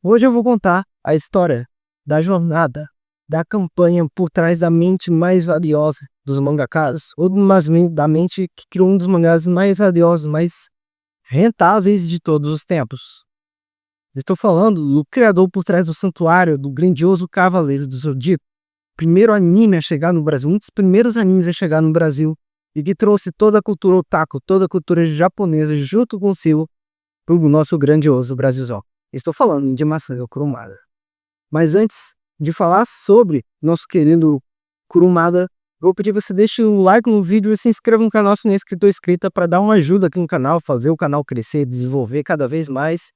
Hoje eu vou contar a história da jornada, da campanha por trás da mente mais valiosa dos mangakas, ou da mente que criou um dos mangás mais valiosos, mais rentáveis de todos os tempos. Estou falando do criador por trás do Santuário, do grandioso Cavaleiro do Zodíaco, primeiro anime a chegar no Brasil, um dos primeiros animes a chegar no Brasil, e que trouxe toda a cultura otaku, toda a cultura japonesa junto consigo para o nosso grandioso Brasilzão. Estou falando de Masaya Kurumada. Mas antes de falar sobre nosso querido Kurumada, eu vou pedir que você deixe um like no vídeo e se inscreva no canal se não é inscrito ou inscrita para dar uma ajuda aqui no canal, fazer o canal crescer, desenvolver cada vez mais.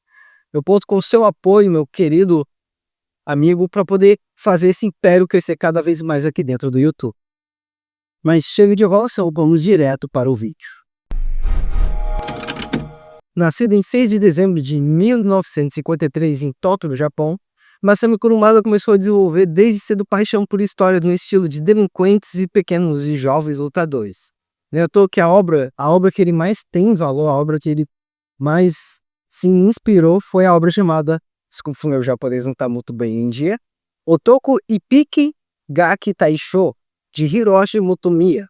Eu conto com o seu apoio, meu querido amigo, para poder fazer esse império crescer cada vez mais aqui dentro do YouTube. Mas chega de enrolação, vamos direto para o vídeo. Nascido em 6 de dezembro de 1953 em Tóquio, no Japão, Masami Kurumada começou a desenvolver desde cedo paixão por histórias no estilo de delinquentes e pequenos e jovens lutadores. Não é à toa que a obra que ele mais tem valor, a obra que ele mais se inspirou foi a obra chamada, desculpa, o meu japonês não está muito bem em dia, Otoko Ippiki Gaki Taisho, de Hiroshi Motomiya.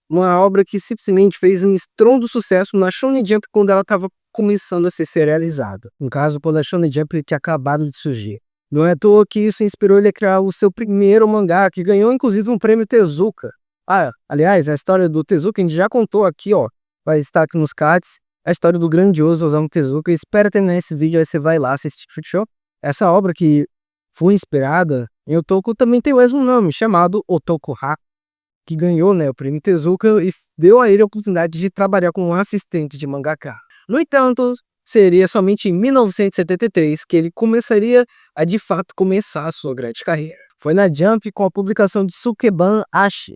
Uma obra que simplesmente fez um estrondo sucesso na Shonen Jump quando ela estava começando a ser serializada. No caso, quando a Shonen Jump tinha acabado de surgir. Não é à toa que isso inspirou ele a criar o seu primeiro mangá, que ganhou inclusive um prêmio Tezuka. Aliás, a história do Tezuka a gente já contou aqui, ó. Vai estar aqui nos cards. A história do grandioso Osamu Tezuka. Espera terminar esse vídeo, aí você vai lá assistir, fechou? Essa obra que foi inspirada em Otoko também tem o mesmo nome, chamado Otoko Ha, que ganhou, né, o prêmio Tezuka e deu a ele a oportunidade de trabalhar como um assistente de mangaka. No entanto, seria somente em 1973 que ele começaria a de fato começar a sua grande carreira. Foi na Jump com a publicação de Sukeban Arashi,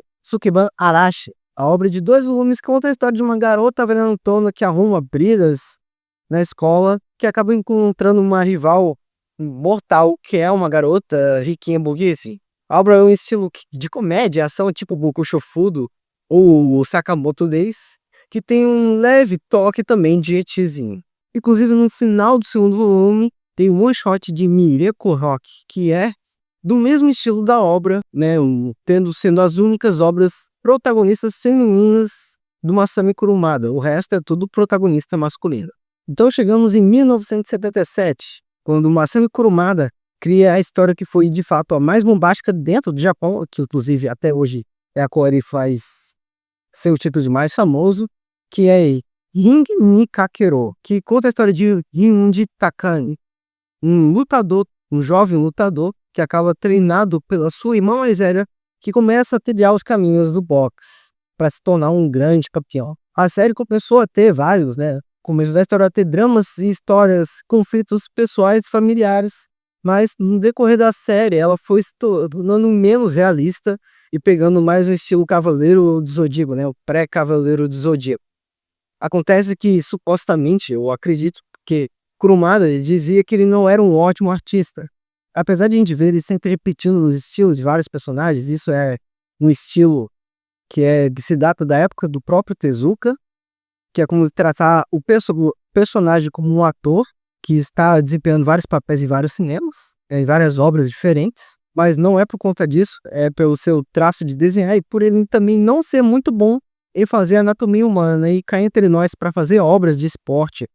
a obra de 2 volumes que conta a história de uma garota valentona que arruma brigas na escola, que acaba encontrando uma rival mortal, que é uma garota riquinha burguesa. A obra é um estilo de comédia, ação tipo Boku Shofudo ou Sakamoto Days, que tem um leve toque também de etizinho. Inclusive no final do segundo volume tem um one shot de Mireko Rock, que é do mesmo estilo da obra, né, sendo as únicas obras protagonistas femininas do Masami Kurumada. O resto é tudo protagonista masculino. Então chegamos em 1977, quando o Masami Kurumada cria a história que foi de fato a mais bombástica dentro do Japão, que inclusive até hoje é a qual ele faz seu título de mais famoso, que é Ring ni Kakero, que conta a história de Ryuji Takane, um jovem lutador que acaba treinado pela sua irmã mais velha, que começa a trilhar os caminhos do boxe para se tornar um grande campeão. A série começou a ter vários, né? Começo da história a ter dramas e histórias, conflitos pessoais e familiares, mas no decorrer da série ela foi se tornando menos realista e pegando mais um estilo Cavaleiro do Zodíaco, né? O pré-Cavaleiro do Zodíaco. Acontece que, supostamente, eu acredito, que Kurumada dizia que ele não era um ótimo artista. Apesar de a gente ver ele sempre repetindo os estilos de vários personagens, isso é um estilo que se data da época do próprio Tezuka, que é como tratar o personagem como um ator que está desempenhando vários papéis em vários cinemas, em várias obras diferentes, mas não é por conta disso, é pelo seu traço de desenhar e por ele também não ser muito bom em fazer anatomia humana e cá entre nós para fazer obras de esporte,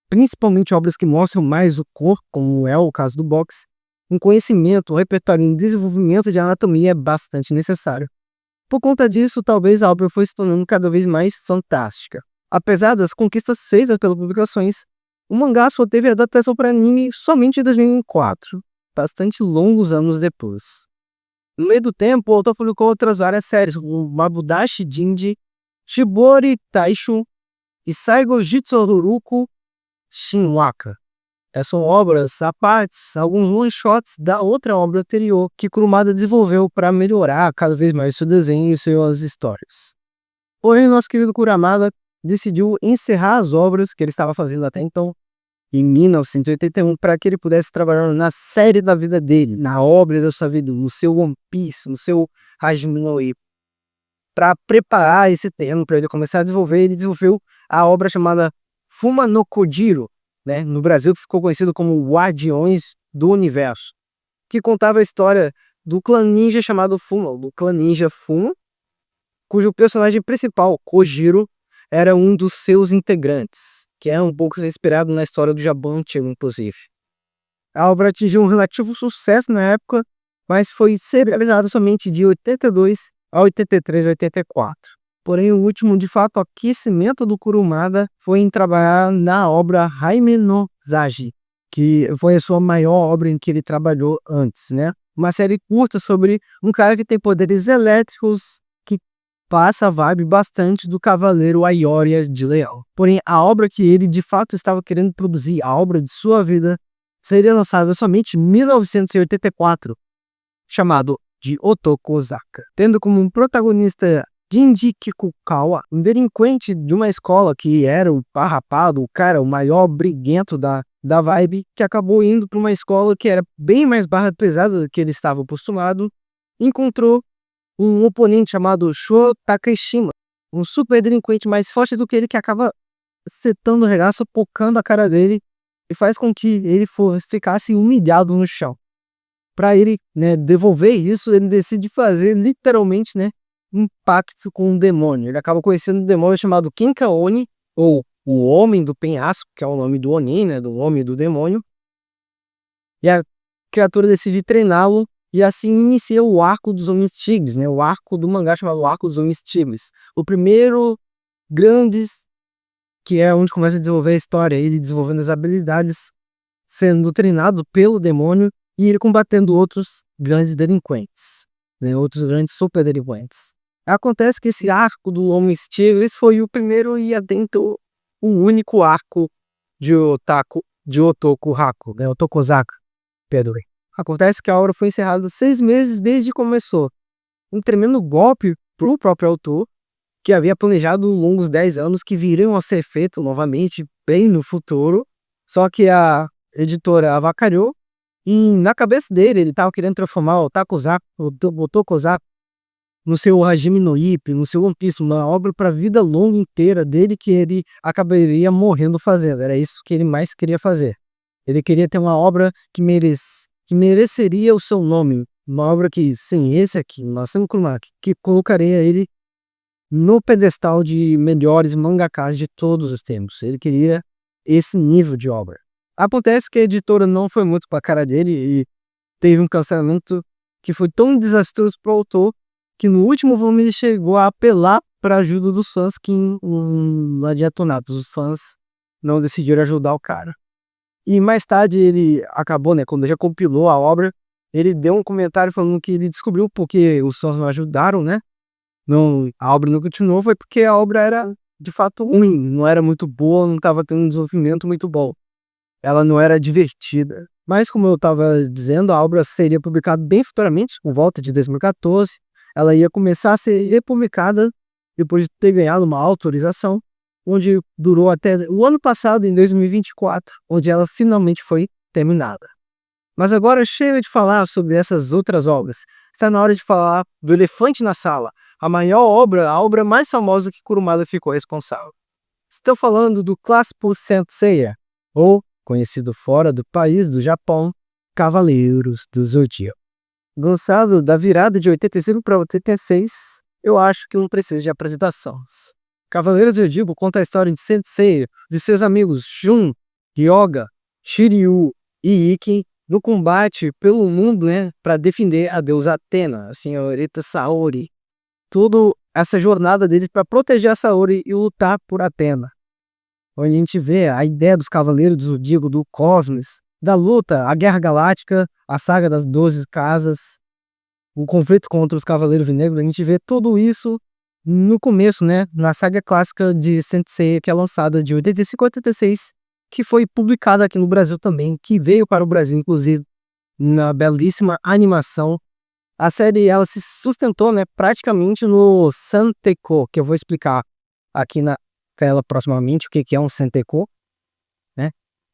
principalmente obras que mostram mais o corpo, como é o caso do boxe. Um conhecimento, um repertório em desenvolvimento de anatomia é bastante necessário. Por conta disso, talvez a obra foi se tornando cada vez mais fantástica. Apesar das conquistas feitas pelas publicações, o mangá só teve adaptação para anime somente em 2004, bastante longos anos depois. No meio do tempo, o autor publicou outras várias séries, como Mabudashi Jinji, Shibori Taisho e Saigo Jitsuruku Shinwaka. Essas são obras à parte, alguns one-shots da outra obra anterior que Kurumada desenvolveu para melhorar cada vez mais seu desenho e suas histórias. Porém, nosso querido Kurumada decidiu encerrar as obras que ele estava fazendo até então em 1981 para que ele pudesse trabalhar na série da vida dele, na obra da sua vida, no seu One Piece, no seu Hajime no Ippo. Para preparar esse terreno para ele começar a desenvolver, ele desenvolveu a obra chamada Fuma no Kojiro, né? No Brasil ficou conhecido como Guardiões do universo, que contava a história do clã ninja chamado Fuma, do clã ninja Fuma, cujo personagem principal, Kojiro, era um dos seus integrantes, que é um pouco inspirado na história do Japão antigo, inclusive. A obra atingiu um relativo sucesso na época, mas foi serializada somente de 82 a 83 e 84. Porém, o último, de fato, aquecimento do Kurumada foi em trabalhar na obra Jaime no Zagi, que foi a sua maior obra em que ele trabalhou antes, né? Uma série curta sobre um cara que tem poderes elétricos, que passa a vibe bastante do Cavaleiro Aioria de Leão. Porém, a obra que ele de fato estava querendo produzir, a obra de sua vida, seria lançada somente em 1984, chamado de Otokozaka, tendo como protagonista Jinji Kikukawa, um delinquente de uma escola que era o parrapado, o cara, o maior briguento da vibe, que acabou indo para uma escola que era bem mais barra pesada do que ele estava acostumado, encontrou um oponente chamado Sho Takeshima, um super delinquente mais forte do que ele, que acaba setando o regaço, pocando a cara dele e faz com que ele ficasse humilhado no chão. Para ele, né, devolver isso, ele decide fazer literalmente, né, um pacto com um demônio. Ele acaba conhecendo um demônio chamado Kinka-Oni, ou o Homem do Penhasco, que é o nome do Oni, né, do homem do demônio. E a criatura decide treiná-lo, e assim inicia o arco dos Homens Tigres, né, o arco do mangá chamado Arco dos Homens Tigres. O primeiro grandes, que é onde começa a desenvolver a história, ele desenvolvendo as habilidades, sendo treinado pelo demônio, e ele combatendo outros grandes delinquentes, né, outros grandes super delinquentes. Acontece que esse arco do Homens Tigres foi o primeiro e atento o único arco de Otoku-haku, né, Otokozaka, perdoe. Acontece que a obra foi encerrada 6 meses desde que começou. Um tremendo golpe para o próprio autor, que havia planejado longos 10 anos que viriam a ser feito novamente bem no futuro, só que a editora avacalhou, e na cabeça dele ele estava querendo transformar o Otokozaka no seu Hajime no Ippo, no seu One Piece, uma obra para a vida longa inteira dele, que ele acabaria morrendo fazendo. Era isso que ele mais queria fazer. Ele queria ter uma obra que mereceria o seu nome, uma obra que, sim, esse aqui, Masami Kurumada, que colocaria ele no pedestal de melhores mangakas de todos os tempos. Ele queria esse nível de obra. Acontece que a editora não foi muito pra cara dele e teve um cancelamento que foi tão desastroso pro autor que no último volume ele chegou a apelar para a ajuda dos fãs, que não adiantou nada. Os fãs não decidiram ajudar o cara. E mais tarde ele acabou, né, quando já compilou a obra, ele deu um comentário falando que ele descobriu porque os fãs não ajudaram, né? Não, a obra não continuou, foi porque a obra era de fato ruim, não era muito boa, não estava tendo um desenvolvimento muito bom. Ela não era divertida. Mas, como eu estava dizendo, a obra seria publicada bem futuramente, por volta de 2014. Ela ia começar a ser republicada depois de ter ganhado uma autorização, onde durou até o ano passado, em 2024, onde ela finalmente foi terminada. Mas agora chega de falar sobre essas outras obras. Está na hora de falar do Elefante na Sala, a maior obra, a obra mais famosa que Kurumada ficou responsável. Estou falando do clássico Saint Seiya, ou conhecido fora do país do Japão, Cavaleiros do Zodíaco. Lançado da virada de 85 para 86, eu acho que não precisa de apresentações. Cavaleiros do Zodíaco conta a história de Sensei, de seus amigos Jun, Ryoga, Shiryu e Ikki no combate pelo mundo, né, para defender a deusa Atena, a senhorita Saori. Toda essa jornada deles para proteger a Saori e lutar por Atena. Onde a gente vê a ideia dos Cavaleiros do Zodíaco, do Cosmos, da luta, a Guerra Galáctica, a saga das 12 casas, o conflito contra os Cavaleiros Negros. A gente vê tudo isso no começo, né, na saga clássica de Saint Seiya, que é lançada de 85 a 86, que foi publicada aqui no Brasil também, que veio para o Brasil, inclusive, na belíssima animação. A série ela se sustentou, né, praticamente no Santeco, que eu vou explicar aqui na tela proximamente o que é um Santeco, né?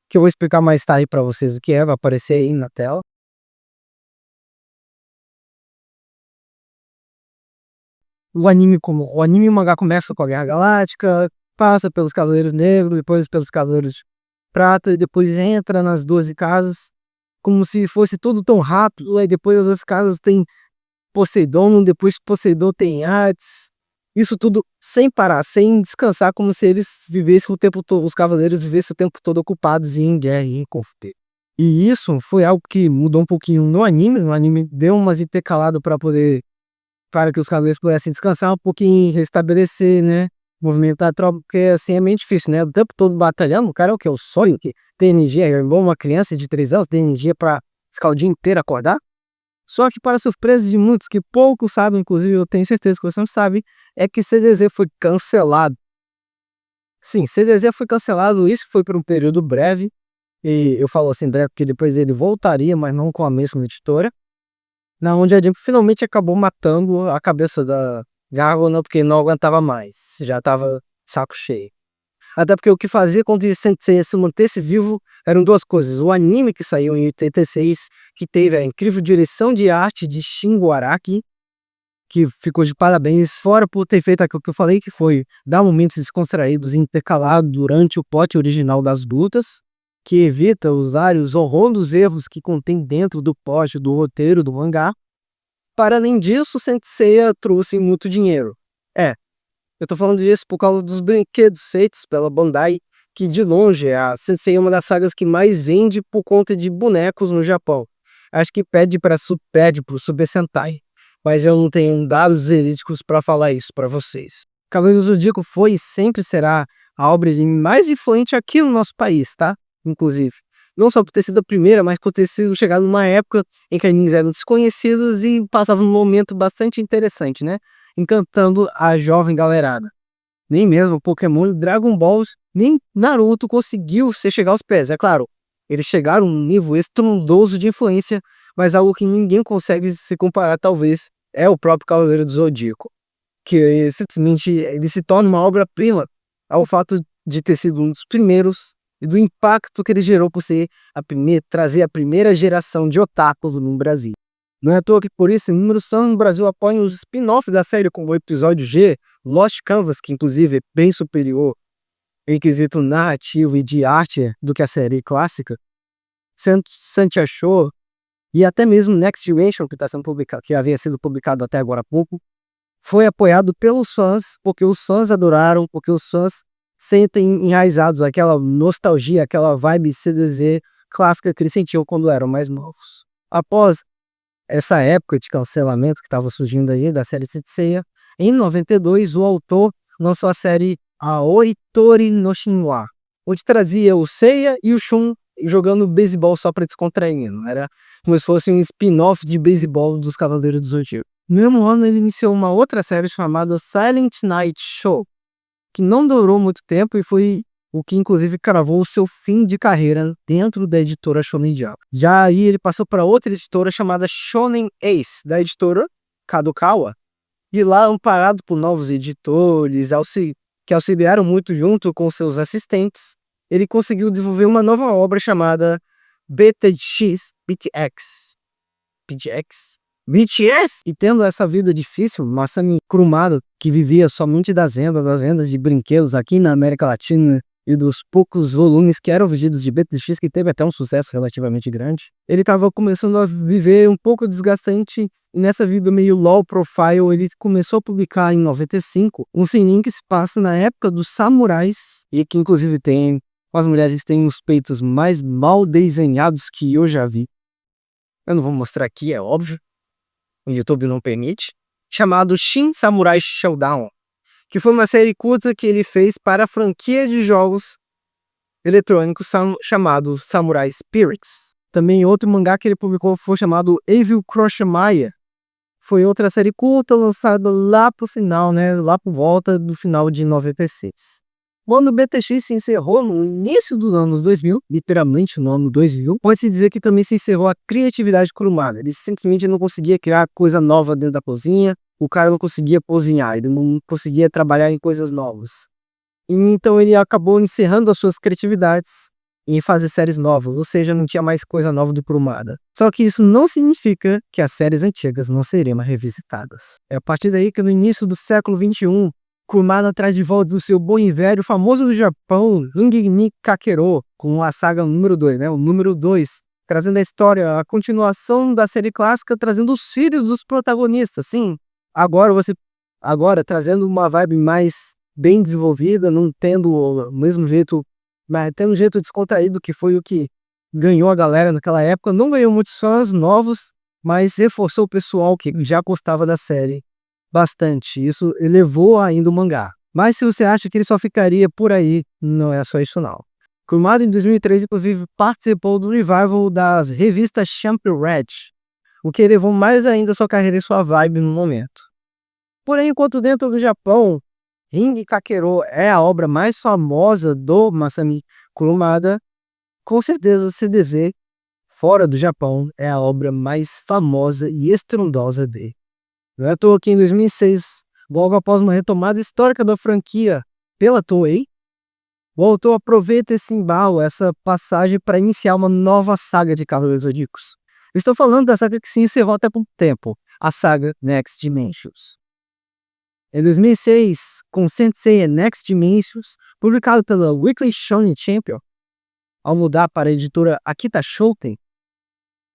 Que eu vou explicar mais tarde para vocês o que é, vai aparecer aí na tela. O anime e o mangá começa com a Guerra Galáctica, passa pelos Cavaleiros Negros, depois pelos Cavaleiros Prata e depois entra nas 12 casas, como se fosse tudo tão rápido, aí depois as outras casas tem Poseidon, depois Poseidon tem Hades. Isso tudo sem parar, sem descansar, como se eles vivessem o tempo todo, os cavaleiros vivessem o tempo todo ocupados em guerra e em conflito. E isso foi algo que mudou um pouquinho no anime. O anime deu umas intercaladas para que os cavaleiros pudessem descansar um pouquinho, restabelecer, né? Movimentar a tropa, porque assim é meio difícil, né? O tempo todo batalhando, o cara é o que? O sonho, que tem energia, é igual uma criança de 3 anos, tem energia para ficar o dia inteiro acordar. Só que, para surpresa de muitos que poucos sabem, inclusive eu tenho certeza que você não sabe, é que CDZ foi cancelado. Sim, CDZ foi cancelado, isso foi por um período breve, e eu falo assim breve porque depois ele voltaria, mas não com a mesma editora, na onde a Jump finalmente acabou matando a cabeça da Gargona porque não aguentava mais, já estava saco cheio. Até porque o que fazia com que Sensei se mantesse vivo eram duas coisas. O anime que saiu em 86, que teve a incrível direção de arte de Shingo Araki, que ficou de parabéns, fora por ter feito aquilo que eu falei, que foi dar momentos descontraídos e intercalados durante o plot original das lutas, que evita os vários horrendos erros que contém dentro do plot do roteiro do mangá. Para além disso, Sensei trouxe muito dinheiro. Eu tô falando disso por causa dos brinquedos feitos pela Bandai, que de longe a Sensei é uma das sagas que mais vende por conta de bonecos no Japão. Acho que pede pro Super Sentai, mas eu não tenho dados verídicos para falar isso para vocês. Cavaleiro do Zodíaco foi e sempre será a obra mais influente aqui no nosso país, tá? Inclusive. Não só por ter sido a primeira, mas por ter sido chegado numa época em que animes eram desconhecidos e passavam um momento bastante interessante, né? Encantando a jovem galerada. Nem mesmo Pokémon, Dragon Ball, nem Naruto conseguiu chegar aos pés. É claro, eles chegaram a um nível estrondoso de influência, mas algo que ninguém consegue se comparar, talvez, é o próprio Cavaleiro do Zodíaco. Que simplesmente ele se torna uma obra-prima ao fato de ter sido um dos primeiros e do impacto que ele gerou por ser trazer a primeira geração de otakus no Brasil. Não é à toa que por isso inúmeros fãs no Brasil apoiam os spin-offs da série, como o episódio G, Lost Canvas, que inclusive é bem superior em quesito narrativo e de arte do que a série clássica, Santia Show e até mesmo Next Generation, que está sendo publicado, que havia sido publicado até agora há pouco, foi apoiado pelos fãs, porque os fãs adoraram, porque os fãs sentem enraizados aquela nostalgia, aquela vibe CDZ clássica que eles sentiam quando eram mais novos. Após essa época de cancelamento que estava surgindo aí da série Senseiya, em 92 o autor lançou a série Aoitori no Shinwa, onde trazia o Seiya e o Shun jogando beisebol só para descontrair, não era como se fosse um spin-off de beisebol dos Cavaleiros do Zodíaco. No mesmo ano ele iniciou uma outra série chamada Silent Night Show, que não durou muito tempo e foi o que inclusive cravou o seu fim de carreira dentro da editora Shonen Jump. Já aí ele passou para outra editora chamada Shonen Ace, da editora Kadokawa, e lá amparado por novos editores que auxiliaram muito junto com seus assistentes, ele conseguiu desenvolver uma nova obra chamada BTX, BTS. E tendo essa vida difícil, Masami Kurumada, que vivia somente das vendas de brinquedos aqui na América Latina e dos poucos volumes que eram vendidos de BTX, que teve até um sucesso relativamente grande, ele estava começando a viver um pouco desgastante, e nessa vida meio low profile ele começou a publicar em 95 um seinen que se passa na época dos samurais, e que inclusive tem as mulheres que têm os peitos mais mal desenhados que eu já vi. Eu não vou mostrar aqui, é óbvio, o YouTube não permite, chamado Shin Samurai Showdown, que foi uma série curta que ele fez para a franquia de jogos eletrônicos chamado Samurai Spirits. Também outro mangá que ele publicou foi chamado Evil Crush Maya. Foi outra série curta lançada lá pro final, né, lá por volta do final de 96. Quando o BTX se encerrou no início dos anos 2000, literalmente no ano 2000, pode-se dizer que também se encerrou a criatividade Kurumada. Ele simplesmente não conseguia criar coisa nova dentro da cozinha, o cara não conseguia cozinhar, ele não conseguia trabalhar em coisas novas. E então ele acabou encerrando as suas criatividades em fazer séries novas, ou seja, não tinha mais coisa nova do Kurumada. Só que isso não significa que as séries antigas não seriam mais revisitadas. É a partir daí que no início do século XXI, Kurumada traz de volta o seu bom e velho famoso do Japão, Rangi ni Kakero, com a saga número 2, né? O número 2, trazendo a história, a continuação da série clássica, trazendo os filhos dos protagonistas, sim. Agora trazendo uma vibe mais bem desenvolvida, não tendo o mesmo jeito, mas tendo um jeito descontraído, que foi o que ganhou a galera naquela época. Não ganhou muitos fãs novos, mas reforçou o pessoal que já gostava da série bastante. Isso elevou ainda o mangá. Mas se você acha que ele só ficaria por aí, não é só isso não. Kurumada em 2003, inclusive, participou do revival das revistas Champion Red, o que elevou mais ainda sua carreira e sua vibe no momento. Porém, enquanto dentro do Japão, Ring Kakero é a obra mais famosa do Masami Kurumada, com certeza CDZ, fora do Japão, é a obra mais famosa e estrondosa dele. Não é à toa que em 2006, logo após uma retomada histórica da franquia pela Toei, o autor aproveita esse embalo, essa passagem, para iniciar uma nova saga de Cavaleiros Zodíacos. Estou falando da saga que se encerrou até pouco tempo, a saga Next Dimensions. Em 2006, com Sensei Next Dimensions, publicado pela Weekly Shonen Champion, ao mudar para a editora Akita Shoten,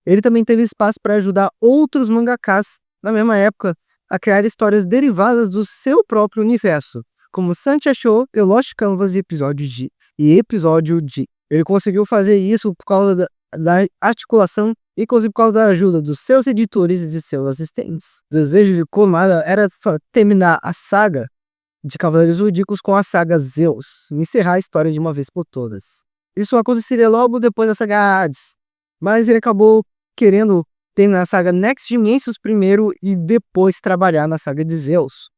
ele também teve espaço para ajudar outros mangakas na mesma época a criar histórias derivadas do seu próprio universo, como Sancha Show, The Lost Canvas e Episódio D. Ele conseguiu fazer isso por causa da articulação e inclusive por causa da ajuda dos seus editores e de seus assistentes. O desejo de Kurumada era terminar a saga de Cavaleiros Zodíacos com a saga Zeus, e encerrar a história de uma vez por todas. Isso aconteceria logo depois da saga Hades, mas ele acabou querendo terminar a saga Next Dimensions primeiro e depois trabalhar na saga de Zeus.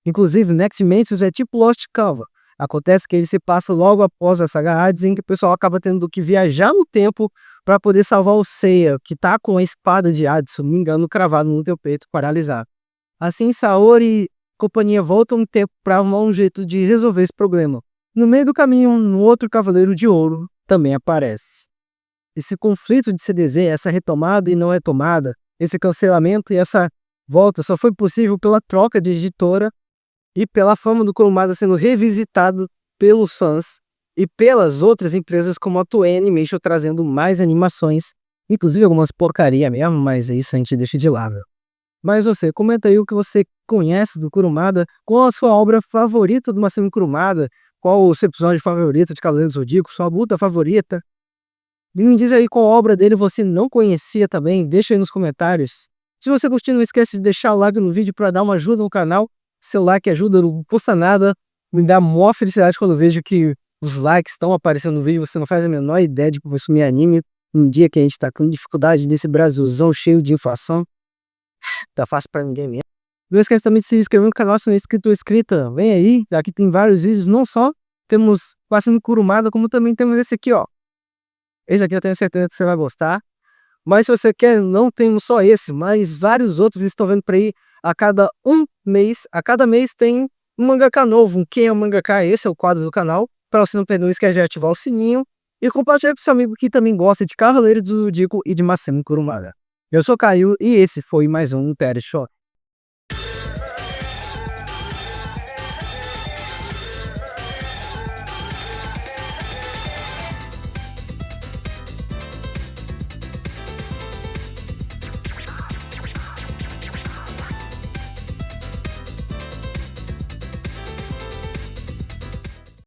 Inclusive, Next Dimensions é tipo Lost Canvas. Acontece que ele se passa logo após a saga Hades, em que o pessoal acaba tendo que viajar no tempo para poder salvar o Seiya, que tá com a espada de Hades, se não me engano, cravado no teu peito, paralisado. Assim, Saori e companhia voltam no tempo para arrumar um jeito de resolver esse problema. No meio do caminho, um outro Cavaleiro de Ouro também aparece. Esse conflito de CDZ, essa retomada e não retomada, esse cancelamento e essa volta só foi possível pela troca de editora e pela fama do Kurumada sendo revisitado pelos fãs e pelas outras empresas como a Toei Animation trazendo mais animações, inclusive algumas porcaria mesmo, mas isso a gente deixa de lado. Mas você, comenta aí o que você conhece do Kurumada, qual a sua obra favorita do Masami Kurumada, qual o seu episódio favorito de Cavaleiros do Zodíaco, sua luta favorita. E me diz aí qual obra dele você não conhecia também, deixa aí nos comentários. Se você curtiu, não esquece de deixar o like no vídeo para dar uma ajuda no canal. Seu like ajuda, não custa nada, me dá maior felicidade quando eu vejo que os likes estão aparecendo no vídeo. Você não faz a menor ideia de como isso me anime num dia que a gente está com dificuldade nesse Brasilzão cheio de inflação. Tá fácil pra ninguém mesmo. Não esquece também de se inscrever no canal se não é inscrito ou inscrita. Vem aí, aqui tem vários vídeos, não só temos Masami Kurumada, como também temos esse aqui, ó. Esse aqui eu tenho certeza que você vai gostar. Mas se você quer, não temos só esse, mas vários outros estão vendo por aí a cada mês tem um mangaka novo. Quem é o mangaka? Esse é o quadro do canal. Para você não perder, não esquece de ativar o sininho e compartilhar com seu amigo que também gosta de Cavaleiros do Zodíaco e de Masami Kurumada. Eu sou o Caio e esse foi mais um Terry Show.